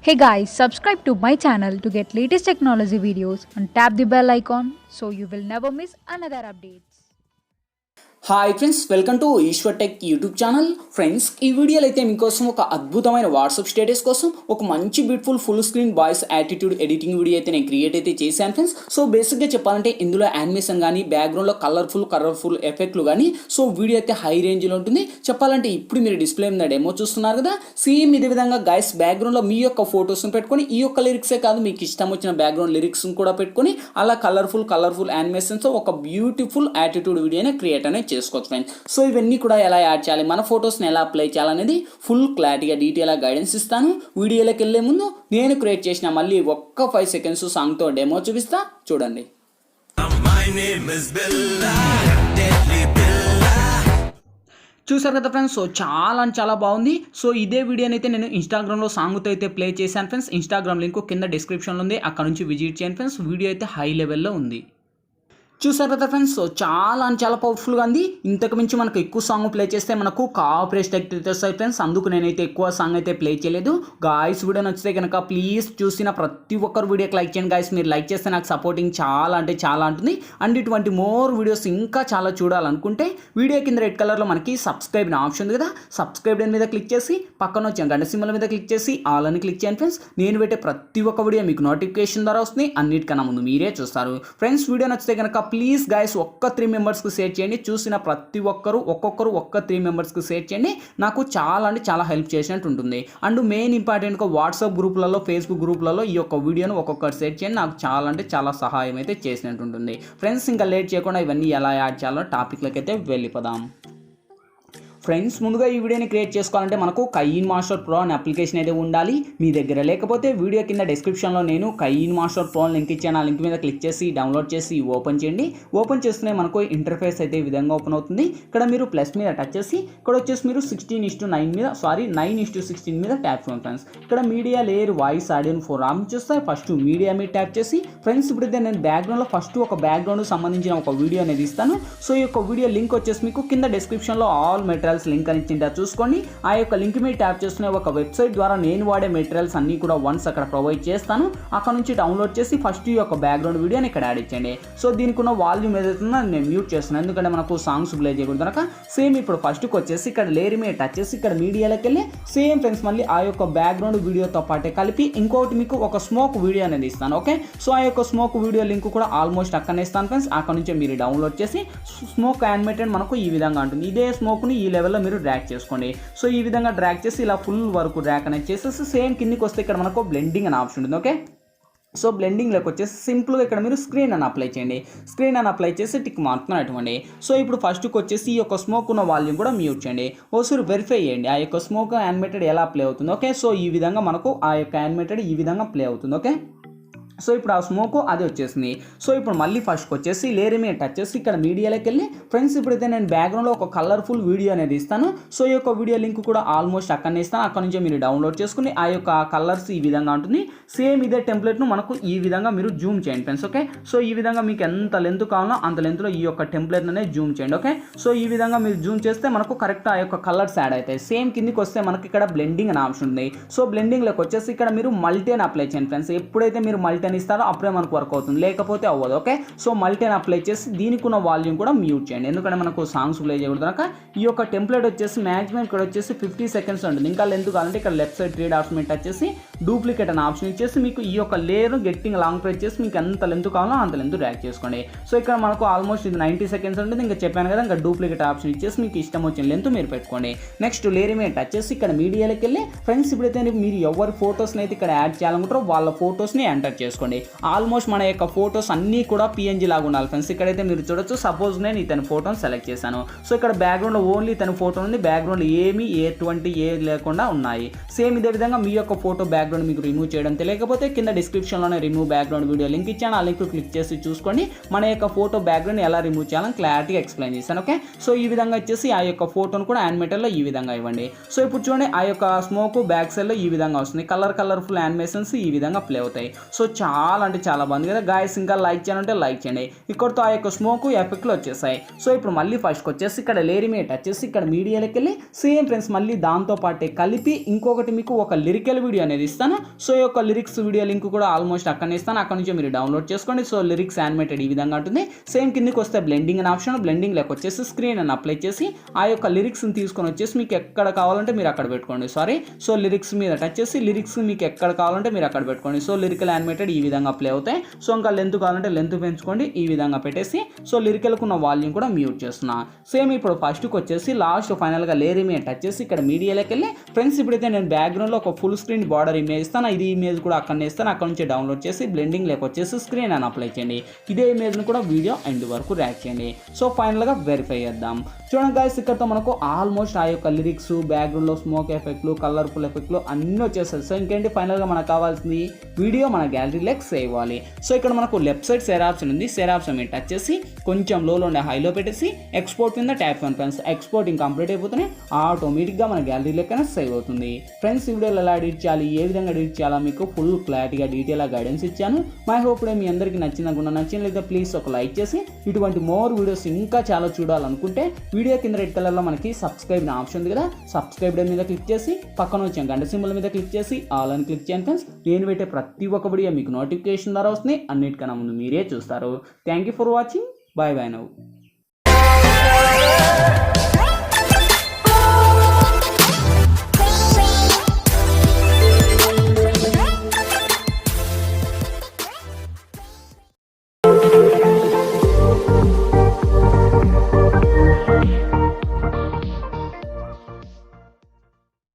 Hey guys, subscribe to my channel to get latest technology videos and tap the bell icon so you will never miss another updates. Hi friends, welcome to Eshwar tech YouTube channel. Friends, ఈ వీడియోలో అయితే మీకోసం ఒక అద్భుతమైన WhatsApp status కోసం ఒక మంచి beautiful full screen voice attitude editing video అయితే నేను క్రియేట్ అయితే చేశాను ఫ్రెండ్స్. సో బేసిక్గా చెప్పాలంటే ఇందులో యానిమేషన్ కానీ బ్యాక్గ్రౌండ్లో కలర్ఫుల్ ఎఫెక్ట్లు కానీ సో వీడియో అయితే హై రేంజ్లో ఉంటుంది. చెప్పాలంటే ఇప్పుడు మీరు డిస్ప్లే మీద డెమో చూస్తున్నారు కదా, సేమ్ ఇదే విధంగా గైస్ బ్యాక్గ్రౌండ్లో మీ యొక్క ఫొటోస్ని పెట్టుకొని ఈ యొక్క లిరిక్సే కాదు మీకు ఇష్టం వచ్చిన బ్యాక్గ్రౌండ్ లిరిక్స్ని కూడా పెట్టుకొని అలా కలర్ఫుల్ యానిమేషన్తో ఒక బ్యూటిఫుల్ యాటిట్యూడ్ వీడియోని క్రియేట్ అనేది చేసుకోవచ్చు ఫ్రెండ్స్. సో ఇవన్నీ కూడా ఎలా యాడ్ చేయాలి, మన ఫొటోస్ని ఎలా అప్లై చేయాలనేది ఫుల్ క్లారిటీగా డీటెయిల్గా గైడెన్స్ ఇస్తాను. వీడియోలోకి వెళ్ళే ముందు నేను క్రియేట్ చేసిన మళ్ళీ ఒక్క 5 సెకండ్స్ సాంగ్తో డెమో చూపిస్తా, చూడండి. చూసారు కదా ఫ్రెండ్స్, సో చాలా బాగుంది. సో ఇదే వీడియోని అయితే నేను ఇన్స్టాగ్రామ్లో సాంగ్తో అయితే ప్లే చేశాను ఫ్రెండ్స్. ఇన్స్టాగ్రామ్ లింక్ కింద డిస్క్రిప్షన్లో ఉంది, అక్కడ నుంచి విజిట్ చేయండి ఫ్రెండ్స్. వీడియో అయితే హై లెవెల్లో ఉంది. చూసారు కదా ఫ్రెండ్స్, సో చాలా పవర్ఫుల్గా ఉంది. ఇంతకు మించి మనకు ఎక్కువ సాంగ్ ప్లే చేస్తే మనకు కాపీరైట్ స్ట్రైక్ వస్తాయి ఫ్రెండ్స్. అందుకు నేనైతే ఎక్కువ సాంగ్ అయితే ప్లే చేయలేదు. గాయస్ వీడియో నచ్చితే కనుక ప్లీజ్ చూసిన ప్రతి ఒక్కరు వీడియోకి లైక్ చేయండి గాయస్. మీరు లైక్ చేస్తే నాకు సపోర్టింగ్ చాలా ఉంటుంది. అండ్ ఇటువంటి మోర్ వీడియోస్ ఇంకా చాలా చూడాలనుకుంటే వీడియో కింద రెడ్ కలర్లో మనకి సబ్స్క్రైబ్ అనే ఆప్షన్ ఉంది కదా, సబ్స్క్రైబ్ మీద క్లిక్ చేసి పక్కన వచ్చే గంట సింబల్ మీద క్లిక్ చేసి ఆల్ అని క్లిక్ చేయండి ఫ్రెండ్స్. నేను పెట్టే ప్రతి ఒక్క వీడియో మీకు నోటిఫికేషన్ ద్వారా వస్తుంది, అన్నిటికన్నా ముందు మీరే చూస్తారు ఫ్రెండ్స్. వీడియో నచ్చితే కనుక ప్లీజ్ గైస్ ఒక్క 3 మెంబర్స్కి షేర్ చేయండి. చూసిన ప్రతి ఒక్కరు ఒక్క 3 మెంబర్స్కి షేర్ చేయండి. నాకు చాలా హెల్ప్ చేసినట్టు ఉంటుంది. అండ్ మెయిన్ ఇంపార్టెంట్గా వాట్సాప్ గ్రూప్లలో ఫేస్బుక్ గ్రూప్లలో ఈ యొక్క వీడియోను ఒక్కొక్కరు షేర్ చేయండి. నాకు చాలా సహాయం అయితే చేసినట్టు ఉంటుంది ఫ్రెండ్స్. ఇంకా లేట్ చేయకుండా ఇవన్నీ ఎలా యాడ్ చేయాలో టాపిక్లకి అయితే వెళ్ళిపోదాం ఫ్రెండ్స్. ముందుగా ఈ వీడియోని క్రియేట్ చేసుకోవాలంటే మనకు కైన్మాస్టర్ ప్రో అనే అప్లికేషన్ అయితే ఉండాలి మీ దగ్గర. లేకపోతే వీడియో కింద డిస్క్రిప్షన్లో నేను కైన్మాస్టర్ ప్రో లింక్ ఇచ్చాను. ఆ లింక్ మీద క్లిక్ చేసి డౌన్లోడ్ చేసి ఓపెన్ చేయండి. ఓపెన్ చేస్తూనే మనకు ఇంటర్ఫేస్ అయితే ఈ విధంగా ఓపెన్ అవుతుంది. ఇక్కడ మీరు ప్లస్ మీద టచ్ చేసి ఇక్కడ వచ్చేసి మీరు 9:16 మీద ట్యాప్ చేయండి ఫ్రెండ్స్. ఇక్కడ media layer voice audio four on చేస్తే ఫస్ట్ మీడియా మీద ట్యాప్ చేసి ఫ్రెండ్స్ ఇప్పుడైతే నేను బ్యాక్గ్రౌండ్లో ఫస్ట్ ఒక బ్యాక్గ్రౌండ్ సంబంధించిన ఒక వీడియో అనేది ఇస్తాను. సో ఈ యొక్క వీడియో లింక్ వచ్చేసి మీకు కింద డిస్క్రిప్షన్లో ఆల్ మెటీరియల్స్ లింక్ అని ఇచ్చిందా చూసుకోండి. ఆ యొక్క లింక్ మీద ట్యాప్ చేస్తున్న ఒక వెబ్సైట్ ద్వారా నేను వాడే మెటీరియల్స్ అన్ని కూడా వన్స్ అక్కడ ప్రొవైడ్ చేస్తాను. అక్కడ నుంచి డౌన్లోడ్ చేసి ఫస్ట్ ఈ యొక్క బ్యాక్గ్రౌండ్ వీడియోని ఇక్కడ యాడ్ ఇచ్చండి. సో దీనికి ఉన్న వాల్యూమ్ ఏదైతుందో నేను మ్యూట్ చేస్తున్నాను, ఎందుకంటే మనకు సాంగ్స్ ప్లే చేయకూడదు కనుక. సేమ్ ఇప్పుడు ఫస్ట్కి వచ్చేసి ఇక్కడ లేయర్ మీద టచ్ చేసి ఇక్కడ మీడియాలోకి వెళ్ళి సేమ్ ఫ్రెండ్స్ మళ్ళీ ఆ యొక్క బ్యాక్గ్రౌండ్ వీడియోతో పాటే కలిపి ఇంకోటి మీకు ఒక స్మోక్ వీడియో అనేది ఇస్తాను. ఓకే, సో ఆ యొక్క స్మోక్ వీడియో లింక్ కూడా ఆల్మోస్ట్ అక్కడనే ఇస్తాను ఫ్రెండ్స్. అక్కడ నుంచి మీరు డౌన్లోడ్ చేసి స్మోక్ యానిమేటెడ్ మనకు ఈ విధంగా ఉంటుంది. ఇదే స్మోక్ని ఈ లెవెల్లో మీరు డ్రాగ్ చేసుకోండి. సో ఈ విధంగా డ్రాగ్ చేసి ఇలా ఫుల్ వరకు డ్రాగ్ అనేది చేసేసి సేమ్ కిందికి వస్తే ఇక్కడ మనకు బ్లెండింగ్ అనే ఆప్షన్ ఉంటుంది. ఓకే, సో బ్లెండింగ్లోకి వచ్చేసి సింపుల్గా ఇక్కడ మీరు స్క్రీన్ అని అప్లై చేయండి. స్క్రీన్ అని అప్లై చేసి టిక్ మార్క్ని అటువంటి. సో ఇప్పుడు ఫస్ట్కి వచ్చేసి ఈ యొక్క స్మోక్ ఉన్న వాల్యూమ్ కూడా మ్యూట్ చేయండి. ఓసారి వెరిఫై చేయండి ఆ యొక్క స్మోక్ యానిమేటెడ్ ఎలా ప్లే అవుతుంది. ఓకే, సో ఈ విధంగా మనకు ఆ యొక్క యానిమేటెడ్ ఈ విధంగా ప్లే అవుతుంది. ఓకే, సో ఇప్పుడు ఆ స్మోక్ అది వచ్చేసింది. సో ఇప్పుడు మళ్ళీ ఫస్ట్కి వచ్చేసి లేయర్ మీద టచ్ చేసి ఇక్కడ మీడియాలోకి వెళ్ళి ఫ్రెండ్స్ ఇప్పుడైతే నేను బ్యాక్గ్రౌండ్లో ఒక కలర్ఫుల్ వీడియో అనేది ఇస్తాను. సో ఈ యొక్క వీడియో లింక్ కూడా ఆల్మోస్ట్ అక్కడనే ఇస్తాను. అక్కడ నుంచి మీరు డౌన్లోడ్ చేసుకుని ఆ యొక్క కలర్స్ ఈ విధంగా ఉంటుంది. సేమ్ ఇదే టెంప్లెట్ను మనకు ఈ విధంగా మీరు జూమ్ చేయండి ఫ్రెండ్స్. ఓకే, సో ఈ విధంగా మీకు ఎంత లెంత్ కావాలో అంత లెంత్లో ఈ యొక్క టెంప్లెట్ అనేది జూమ్ చేయండి. ఓకే, సో ఈ విధంగా మీరు జూమ్ చేస్తే మనకు కరెక్ట్ ఆ యొక్క కలర్స్ యాడ్ అవుతాయి. సేమ్ కిందికి వస్తే మనకి ఇక్కడ బ్లెండింగ్ అనే ఆప్షన్ ఉంది. సో బ్లెండింగ్లోకి వచ్చేసి ఇక్కడ మీరు మల్టీ అని అప్లై చేయండి ఫ్రెండ్స్. ఎప్పుడైతే మీరు మల్టీ అని ఇస్తారో అప్పుడే మనకు వర్క్ అవుతుంది, లేకపోతే అవ్వదు. ఓకే, సో మల్టీ అప్లై చేసి దీనికి ఉన్న వాల్యూమ్ కూడా మ్యూట్ చేయండి, ఎందుకంటే మనకు సాంగ్స్ ప్లే చేయకూడదు కనుక. ఈ యొక్క టెంప్లెట్ వచ్చేసి మ్యాక్సిమం ఇక్కడ వచ్చేసి 50 సెకండ్స్ ఉంటుంది. ఇంకా లెంత్ కావాలంటే ఇక్కడ లెఫ్ట్ సైడ్ 3 డాట్స్ మీద టచ్ చేసి డూప్లికేట్ అనే ఆప్షన్ ఇచ్చేసి మీకు ఈ యొక్క లేయర్ గెట్టింగ్ లాంగ్ ప్రెస్ చేసి మీకు ఎంత లెంత్ కావాలో అంత లెంత్ డ్రాగ్ చేసుకోండి. సో ఇక్కడ మనకు ఆల్మోస్ట్ ఇది 90 సెకండ్స్ ఉంటుంది. ఇంకా చెప్పాను కదా, ఇంకా డూప్లికేట్ ఆప్షన్ ఇచ్చేసి మీకు ఇష్టం వచ్చిన లెంత్ మీరు పెట్టుకోండి. నెక్స్ట్ లేయర్ మీద టచ్ చేసి ఇక్కడ మీడియాలోకి వెళ్ళి ఫ్రెండ్స్ ఇప్పుడైతే మీరు ఎవరి ఫోటోస్ని అయితే ఇక్కడ యాడ్ చేయాలనుకుంటారో వాళ్ళ ఫోటోస్ని ఎంటర్ చేసుకోండి. ఆల్మోస్ట్ మన యొక్క ఫోటోస్ అన్నీ కూడా పిఎన్జీ లాగా ఉండాలి ఫ్రెండ్స్. ఇక్కడైతే మీరు చూడొచ్చు, సపోజ్ నేను ఇతని ఫోటోని సెలెక్ట్ చేశాను. సో ఇక్కడ బ్యాక్గ్రౌండ్లో ఓన్లీ ఇతని ఫోటో ఉంది, బ్యాక్గ్రౌండ్ ఎటువంటి లేకుండా ఉన్నాయి. సేమ్ ఇదే విధంగా మీ యొక్క ఫోటో బ్యాక్గ్రౌండ్ మీకు రిమూవ్ చేయడం తెలియకపోతే కింద డిస్క్రిప్షన్లోనే రిమూవ్ బ్యాక్గ్రౌండ్ వీడియో లింక్ ఇచ్చాను. ఆ లింక్ క్లిక్ చేసి చూసుకోండి. మన యొక్క ఫోటో బ్యాక్గ్రౌండ్ ఎలా రిమూవ్ చేయాలని క్లారిటీగా ఎక్స్ప్లెయిన్ చేశాను. ఓకే, సో ఈ విధంగా వచ్చేసి ఆ యొక్క ఫోటోను కూడా యానిమేటర్లో ఈ విధంగా ఇవ్వండి. సో ఇప్పుడు చూడండి ఆ యొక్క స్మోక్ బ్యాక్ సైడ్లో ఈ విధంగా వస్తుంది. కలర్ఫుల్ యానిమేషన్స్ ఈ విధంగా ప్లే అవుతాయి. సో చాలా అంటే చాలా బాగుంది కదా గాయస్. ఇంకా లైక్ చేయాలంటే లైక్ చేయండి. ఇక్కడతో ఆ యొక్క స్మోక్ ఎఫెక్ట్లు వచ్చేసాయి. సో ఇప్పుడు మళ్ళీ ఫస్ట్కి వచ్చేసి ఇక్కడ లేయర్ మీద టచ్ చేసి ఇక్కడ మీడియాలోకి వెళ్ళి సేమ్ ఫ్రెండ్స్ మళ్ళీ దాంతో పాటే కలిపి ఇంకొకటి మీకు ఒక లిరికల్ వీడియో అనేది ఇస్తాను. సో ఈ యొక్క లిరిక్స్ వీడియో లింక్ కూడా ఆల్మోస్ట్ అక్కడనే ఇస్తాను. అక్కడ నుంచి మీరు డౌన్లోడ్ చేసుకోండి. సో లిరిక్స్ యానిమేటెడ్ ఈ విధంగా ఉంటుంది. సేమ్ కిందకి వస్తే బ్లెండింగ్ అనే ఆప్షన్, బ్లెండింగ్ లేక వచ్చేసి స్క్రీన్ అని అప్లై చేసి ఆ యొక్క లిరిక్స్ని తీసుకొని వచ్చేసి మీకు ఎక్కడ కావాలంటే మీరు అక్కడ పెట్టుకోండి. సో లిరిక్స్ మీద టచ్ చేసి లిరిక్స్ మీకు ఎక్కడ కావాలంటే మీరు అక్కడ పెట్టుకోండి. సో లిరికల్ యానిమేటెడ్ ఈ విధంగా ప్లే అవుతాయి. సో ఇంకా లెంత్ కావాలంటే లెంత్ పెంచుకోండి ఈ విధంగా పెట్టేసి. సో లిరికల్కు ఉన్న వాల్యూమ్ కూడా మ్యూట్ చేస్తున్నా. సేమ్ ఇప్పుడు ఫస్ట్కి వచ్చేసి లాస్ట్ ఫైనల్గా లేయర్ మీద టచ్ చేసి ఇక్కడ మీడియాలోకి వెళ్ళి ఫ్రెండ్స్ ఇప్పుడైతే నేను బ్యాక్గ్రౌండ్లో ఒక ఫుల్ స్క్రీన్ బార్డర్ ఇమేజ్ ఇస్తాను. ఇది ఇమేజ్ కూడా అక్కడనే ఇస్తాను. అక్కడ నుంచి డౌన్లోడ్ చేసి బ్లెండింగ్ లేక వచ్చేసి స్క్రీన్ అని అప్లై చేయండి. ఇదే ఇమేజ్ని కూడా వీడియో ఎండ్ వరకు ర్యాక్ చేయండి. సో ఫైనల్గా వెరిఫై చేద్దాం. చూడండి గైస్, ఇక్కడతో మనకు ఆల్మోస్ట్ ఆ యొక్క లిరిక్స్, బ్యాక్గ్రౌండ్లో స్మోక్ ఎఫెక్ట్లు, కలర్ఫుల్ ఎఫెక్ట్లు అన్నీ వచ్చేస్తాయి. సో ఇంకేంటి ఫైనల్గా మనకు కావాల్సింది వీడియో మన గ్యాలరీలోకి సేవ్ అవ్వాలి. సో ఇక్కడ మనకు లెఫ్ట్ సైడ్ షేర్ ఆప్షన్ ఉంది. షేర్ ఆప్షన్ మీద టచ్ చేసి కొంచెం లోలో ఉండే హైలో పెట్టేసి ఎక్స్పోర్ట్ కింద tap on friends. Exporting complete అయిపోతేనే ఆటోమేటిక్గా మన గ్యాలరీలోకైనా సేవ్ అవుతుంది. ఫ్రెండ్స్ ఈ వీడియోలో ఎలా ఎడిట్ చేయాలి, ఏ విధంగా ఎడిట్ చేయాలో మీకు ఫుల్ క్లారిటీగా డీటెయిల్గా గైడెన్స్ ఇచ్చాను. మై హోప్ మీ అందరికీ నచ్చిందనుకున్నా. నచ్చినట్లయితే ప్లీజ్ ఒక లైక్ చేసి ఇటువంటి మోర్ వీడియోస్ ఇంకా చాలా చూడాలనుకుంటే వీడియో కింద రెడ్ కలర్లో మనకి సబ్స్క్రైబ్ ఆప్షన్ ఉంది కదా, సబ్స్క్రైబ్ మీద క్లిక్ చేసి పక్కన వచ్చే గంట సింబల్ మీద క్లిక్ చేసి ఆల్ అని క్లిక్ చేయండి ఫ్రెండ్స్. నేను పెట్టే ప్రతి ఒక్క వీడియో మీకు నోటిఫికేషన్ ద్వారా వస్తుంది. అన్నిటికన్నా ముందు మీరే చూస్తారు. Thank you for watching. Bye bye now.